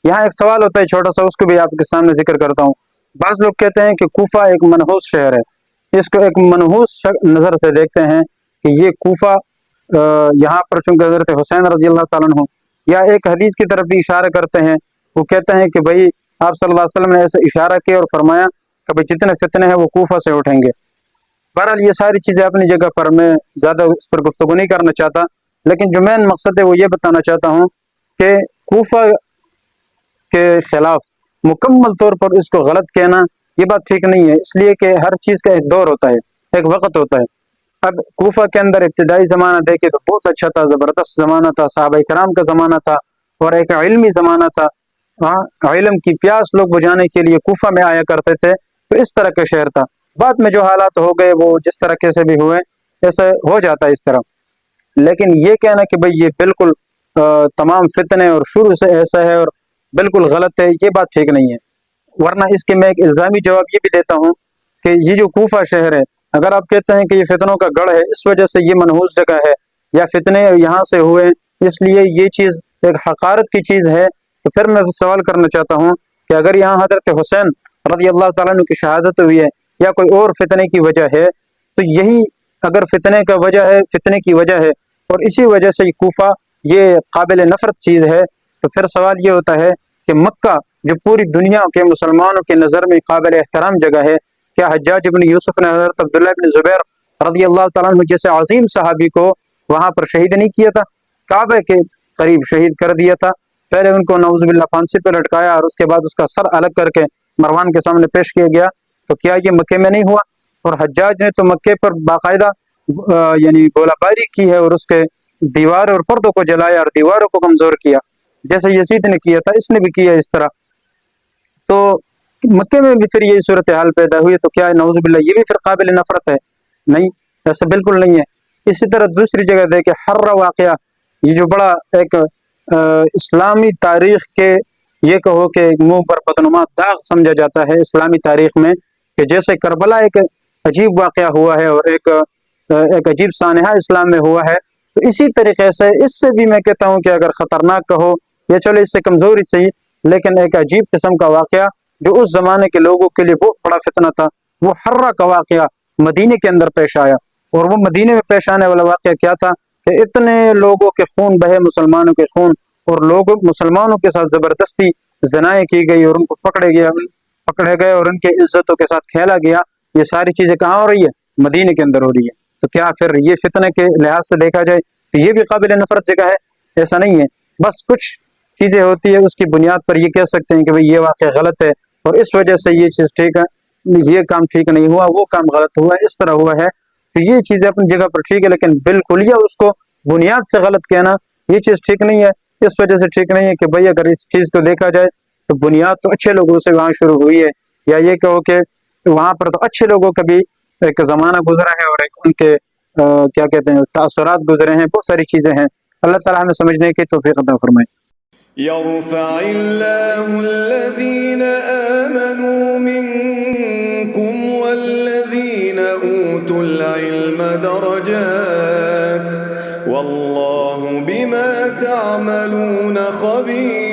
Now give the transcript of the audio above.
یہاں ایک سوال ہوتا ہے چھوٹا سا، اس کو بھی آپ کے سامنے ذکر کرتا ہوں۔ بعض لوگ کہتے ہیں کہ کوفہ ایک منحوس شہر ہے، اس کو ایک منحوس نظر سے دیکھتے ہیں کہ یہ کوفہ یہاں پر چونکہ حضرت حسین رضی اللہ تعالیٰ عنہ، یا ایک حدیث کی طرف بھی اشارہ کرتے ہیں، وہ کہتے ہیں کہ بھائی آپ صلی اللہ علیہ وسلم نے ایسے اشارہ کیا اور فرمایا کہ بھائی جتنے فتنے ہیں وہ کوفہ سے اٹھیں گے۔ بہرحال یہ ساری چیزیں اپنی جگہ پر، میں زیادہ اس پر گفتگو نہیں کرنا چاہتا، لیکن جو مین مقصد ہے وہ یہ بتانا چاہتا ہوں کہ کوفہ کے خلاف مکمل طور پر اس کو غلط کہنا یہ بات ٹھیک نہیں ہے، اس لیے کہ ہر چیز کا ایک دور ہوتا ہے، ایک وقت ہوتا ہے۔ اب کوفہ کے اندر ابتدائی زمانہ دیکھے تو بہت اچھا تھا، زبردست زمانہ تھا، صحابہ کرام کا زمانہ تھا، اور ایک علمی زمانہ تھا۔ ہاں، علم کی پیاس لوگ بجھانے کے لیے کوفہ میں آیا کرتے تھے، تو اس طرح کا شہر تھا۔ بعد میں جو حالات ہو گئے وہ جس طرح کے سے بھی ہوئے، ایسا ہو جاتا ہے اس طرح۔ لیکن یہ کہنا کہ بھئی یہ بالکل تمام فتنے اور شروع سے ایسا ہے اور بالکل غلط ہے، یہ بات ٹھیک نہیں ہے۔ ورنہ اس کے میں ایک الزامی جواب یہ بھی دیتا ہوں کہ یہ جو کوفہ شہر ہے، اگر آپ کہتے ہیں کہ یہ فتنوں کا گڑھ ہے، اس وجہ سے یہ منحوس جگہ ہے، یا فتنے یہاں سے ہوئے اس لیے یہ چیز ایک حقارت کی چیز ہے، تو پھر میں سوال کرنا چاہتا ہوں کہ اگر یہاں حضرت حسین رضی اللہ تعالیٰ عنہ کی شہادت ہوئی ہے، یا کوئی اور فتنے کی وجہ ہے، تو یہی اگر فتنے کا وجہ ہے، فتنے کی وجہ ہے، اور اسی وجہ سے کوفہ یہ قابل نفرت چیز ہے، تو پھر سوال یہ ہوتا ہے کہ مکہ جو پوری دنیا کے مسلمانوں کے نظر میں قابل احترام جگہ ہے، کیا حجاج ابن یوسف نے حضرت عبداللہ ابن زبیر رضی اللہ تعالیٰ عنہ جیسے عظیم صحابی کو وہاں پر شہید نہیں کیا تھا؟ کعبہ کے قریب شہید کر دیا تھا۔ پہلے ان کو نعوذ باللہ پھانسی پہ لٹکایا، اور اس کے بعد اس کا سر الگ کر کے مروان کے سامنے پیش کیا گیا۔ تو کیا یہ مکے میں نہیں ہوا؟ اور حجاج نے تو مکے پر باقاعدہ یعنی گولہ باری کی ہے، اور اس کے دیوار اور پردوں کو جلایا اور دیواروں کو کمزور کیا، جیسے یزید نے کیا تھا، اس نے بھی کیا اس طرح۔ تو مکے میں بھی پھر یہی صورتحال پیدا ہوئی، تو کیا نعوذ باللہ یہ بھی پھر قابل نفرت ہے؟ نہیں، ایسا بالکل نہیں ہے۔ اسی طرح دوسری جگہ دیکھیں، حرہ واقعہ، یہ جو بڑا ایک اسلامی تاریخ کے یہ کہو کہ منہ پر بدنما داغ سمجھا جاتا ہے اسلامی تاریخ میں، کہ جیسے کربلا ایک عجیب واقعہ ہوا ہے اور ایک عجیب سانحہ اسلام میں ہوا ہے، تو اسی طریقے سے اس سے بھی میں کہتا ہوں کہ اگر خطرناک کہو یا چلو اس سے کمزوری صحیح، لیکن ایک عجیب قسم کا واقعہ جو اس زمانے کے لوگوں کے لیے بہت بڑا فتنہ تھا، وہ حرہ کا واقعہ مدینے کے اندر پیش آیا۔ اور وہ مدینے میں پیش آنے والا واقعہ کیا تھا کہ اتنے لوگوں کے خون بہے، مسلمانوں کے خون، اور لوگ مسلمانوں کے ساتھ زبردستی زنائیں کی گئی، اور ان کو پکڑے گئے اور ان کے عزتوں کے ساتھ کھیلا گیا۔ یہ ساری چیزیں کہاں ہو رہی ہے؟ مدینے کے اندر ہو رہی ہے۔ تو کیا پھر یہ فتنے کے لحاظ سے دیکھا جائے تو یہ بھی قابل نفرت جگہ ہے؟ ایسا نہیں ہے، بس کچھ چیزیں ہوتی ہے اس کی بنیاد پر یہ کہہ سکتے ہیں کہ بھئی یہ واقعہ غلط ہے، اور اس وجہ سے یہ چیز ٹھیک ہے، یہ کام ٹھیک نہیں ہوا، وہ کام غلط ہوا، اس طرح ہوا ہے۔ تو یہ چیزیں اپنی جگہ پر ٹھیک ہے، لیکن بالکل یہ اس کو بنیاد سے غلط کہنا یہ چیز ٹھیک نہیں ہے۔ اس وجہ سے ٹھیک نہیں ہے کہ بھئی اگر اس چیز کو دیکھا جائے تو بنیاد تو اچھے لوگوں سے وہاں شروع ہوئی ہے، یا یہ کہو کہ وہاں پر تو اچھے لوگوں کا بھی ایک زمانہ گزرا ہے، اور ایک ان کے کیا کہتے ہیں تاثرات گزرے ہیں، بہت ساری چیزیں ہیں۔ اللہ تعالیٰ ہمیں سمجھنے کی توفیق عطا فرمائے۔ يرفع الله الذين آمنوا منكم والذين أوتوا العلم درجات والله بما تعملون خبير۔